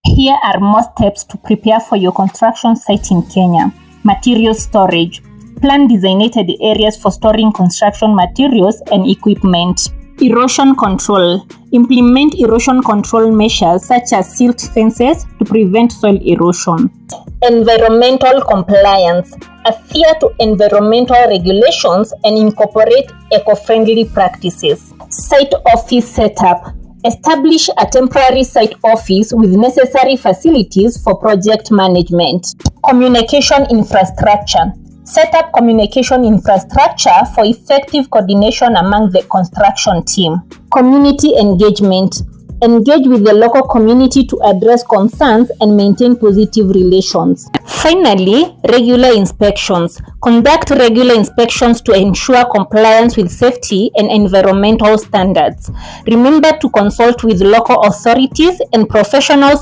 Here are more steps to prepare for your construction site in Kenya. Material storage. Plan designated areas for storing construction materials and equipment. Erosion control. Implement erosion control measures such as silt fences to prevent soil erosion. Environmental compliance. Adhere to environmental regulations and incorporate eco-friendly practices. Site office setup. Establish a temporary site office with necessary facilities for project management. Communication infrastructure. Set up communication infrastructure for effective coordination among the construction team. Community engagement. Engage with the local community to address concerns and maintain positive relations. Finally, regular inspections. Conduct regular inspections to ensure compliance with safety and environmental standards. Remember to consult with local authorities and professionals